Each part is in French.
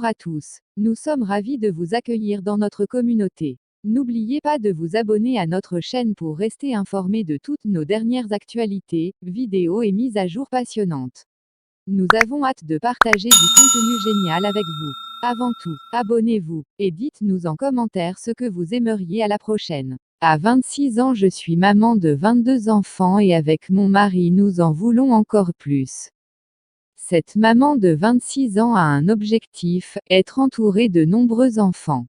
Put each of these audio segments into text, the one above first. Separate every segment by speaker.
Speaker 1: Bonjour à tous. Nous sommes ravis de vous accueillir dans notre communauté. N'oubliez pas de vous abonner à notre chaîne pour rester informé de toutes nos dernières actualités, vidéos et mises à jour passionnantes. Nous avons hâte de partager du contenu génial avec vous. Avant tout, abonnez-vous, et dites-nous en commentaire ce que vous aimeriez à la prochaine. À 26 ans, je suis maman de 22 enfants et avec mon mari nous en voulons encore plus. Cette maman de 26 ans a un objectif, être entourée de nombreux enfants.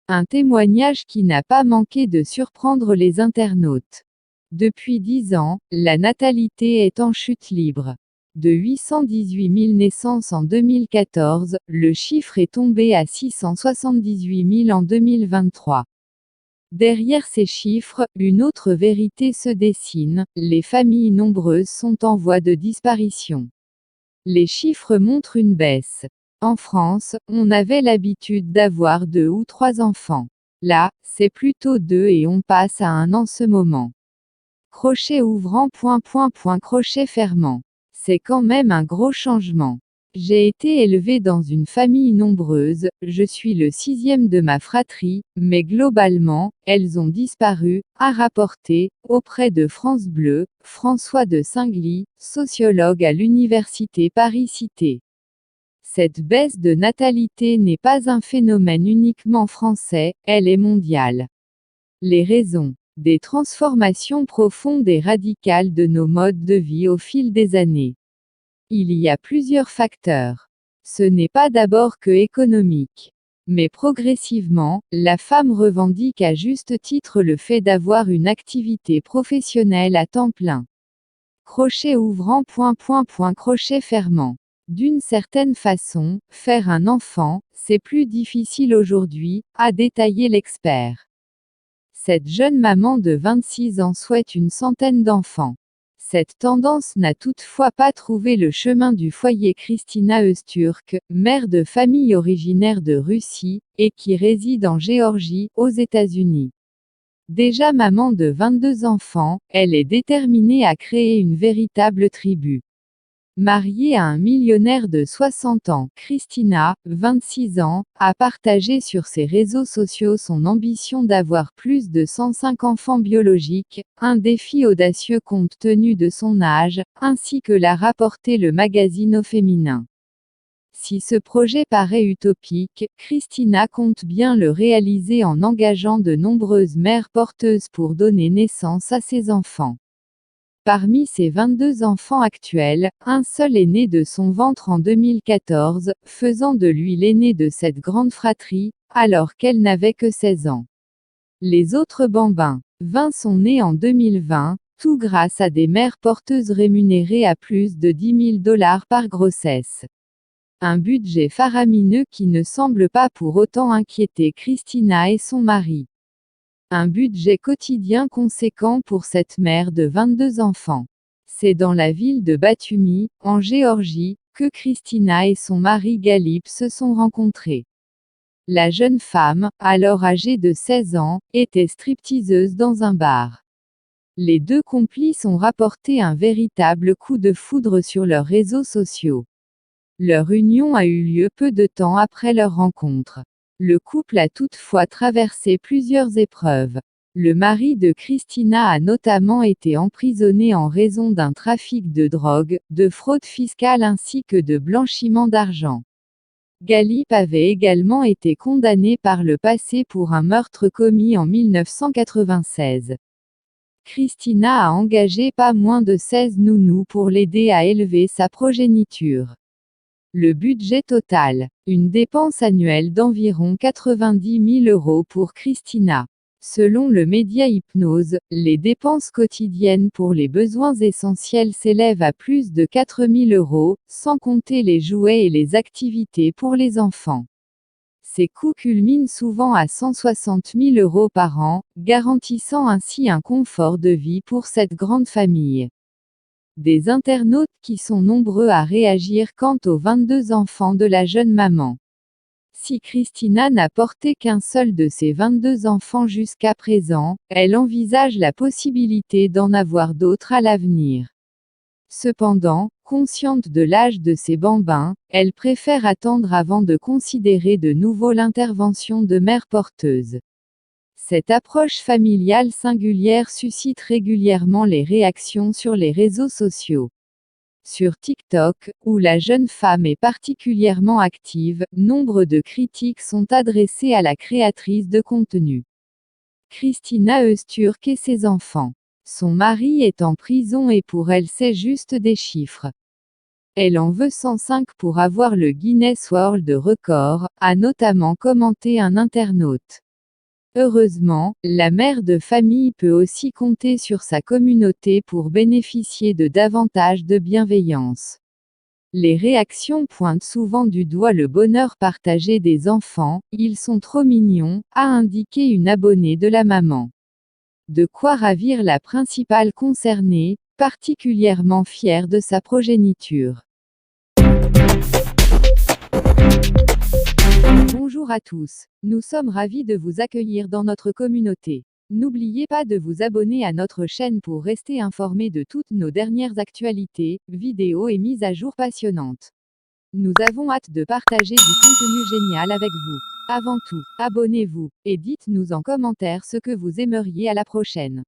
Speaker 1: Un témoignage qui n'a pas manqué de surprendre les internautes. Depuis 10 ans, la natalité est en chute libre. De 818 000 naissances en 2014, le chiffre est tombé à 678 000 en 2023. Derrière ces chiffres, une autre vérité se dessine, les familles nombreuses sont en voie de disparition. Les chiffres montrent une baisse. En France, on avait l'habitude d'avoir 2 ou 3 enfants. Là, c'est plutôt 2 et on passe à 1 en ce moment. Crochet ouvrant, crochet fermant. C'est quand même un gros changement. J'ai été élevée dans une famille nombreuse, je suis le 6e de ma fratrie, mais globalement, elles ont disparu, a rapporté, auprès de France Bleu, François de Singly, sociologue à l'université Paris-Cité. Cette baisse de natalité n'est pas un phénomène uniquement français, elle est mondiale. Les raisons. Des transformations profondes et radicales de nos modes de vie au fil des années. Il y a plusieurs facteurs. Ce n'est pas d'abord que économique. Mais progressivement, la femme revendique à juste titre le fait d'avoir une activité professionnelle à temps plein. Crochet ouvrant, crochet fermant. D'une certaine façon, faire un enfant, c'est plus difficile aujourd'hui, a détaillé l'expert. Cette jeune maman de 26 ans souhaite une centaine d'enfants. Cette tendance n'a toutefois pas trouvé le chemin du foyer. Kristina Öztürk, mère de famille originaire de Russie, et qui réside en Géorgie, aux États-Unis. Déjà maman de 22 enfants, elle est déterminée à créer une véritable tribu. Mariée à un millionnaire de 60 ans, Kristina, 26 ans, a partagé sur ses réseaux sociaux son ambition d'avoir plus de 105 enfants biologiques, un défi audacieux compte tenu de son âge, ainsi que l'a rapporté le magazine Au Féminin. Si ce projet paraît utopique, Kristina compte bien le réaliser en engageant de nombreuses mères porteuses pour donner naissance à ses enfants. Parmi ses 22 enfants actuels, un seul est né de son ventre en 2014, faisant de lui l'aîné de cette grande fratrie, alors qu'elle n'avait que 16 ans. Les autres bambins, 20 sont nés en 2020, tout grâce à des mères porteuses rémunérées à plus de $10 000 par grossesse. Un budget faramineux qui ne semble pas pour autant inquiéter Kristina et son mari. Un budget quotidien conséquent pour cette mère de 22 enfants. C'est dans la ville de Batumi, en Géorgie, que Kristina et son mari Galip se sont rencontrés. La jeune femme, alors âgée de 16 ans, était stripteaseuse dans un bar. Les deux complices ont rapporté un véritable coup de foudre sur leurs réseaux sociaux. Leur union a eu lieu peu de temps après leur rencontre. Le couple a toutefois traversé plusieurs épreuves. Le mari de Kristina a notamment été emprisonné en raison d'un trafic de drogue, de fraude fiscale ainsi que de blanchiment d'argent. Galip avait également été condamné par le passé pour un meurtre commis en 1996. Kristina a engagé pas moins de 16 nounous pour l'aider à élever sa progéniture. Le budget total, une dépense annuelle d'environ 90 000 € pour Kristina. Selon le média Hypnose, les dépenses quotidiennes pour les besoins essentiels s'élèvent à plus de 4 000 €, sans compter les jouets et les activités pour les enfants. Ces coûts culminent souvent à 160 000 € par an, garantissant ainsi un confort de vie pour cette grande famille. Des internautes qui sont nombreux à réagir quant aux 22 enfants de la jeune maman. Si Kristina n'a porté qu'un seul de ses 22 enfants jusqu'à présent, elle envisage la possibilité d'en avoir d'autres à l'avenir. Cependant, consciente de l'âge de ces bambins, elle préfère attendre avant de considérer de nouveau l'intervention de mères porteuses. Cette approche familiale singulière suscite régulièrement les réactions sur les réseaux sociaux. Sur TikTok, où la jeune femme est particulièrement active, nombre de critiques sont adressées à la créatrice de contenu. Christina Öztürk et ses enfants. Son mari est en prison et pour elle c'est juste des chiffres. Elle en veut 105 pour avoir le Guinness World Record, a notamment commenté un internaute. Heureusement, la mère de famille peut aussi compter sur sa communauté pour bénéficier de davantage de bienveillance. Les réactions pointent souvent du doigt le bonheur partagé des enfants, ils sont trop mignons, a indiqué une abonnée de la maman. De quoi ravir la principale concernée, particulièrement fière de sa progéniture. Bonjour à tous. Nous sommes ravis de vous accueillir dans notre communauté. N'oubliez pas de vous abonner à notre chaîne pour rester informé de toutes nos dernières actualités, vidéos et mises à jour passionnantes. Nous avons hâte de partager du contenu génial avec vous. Avant tout, abonnez-vous, et dites-nous en commentaire ce que vous aimeriez à la prochaine.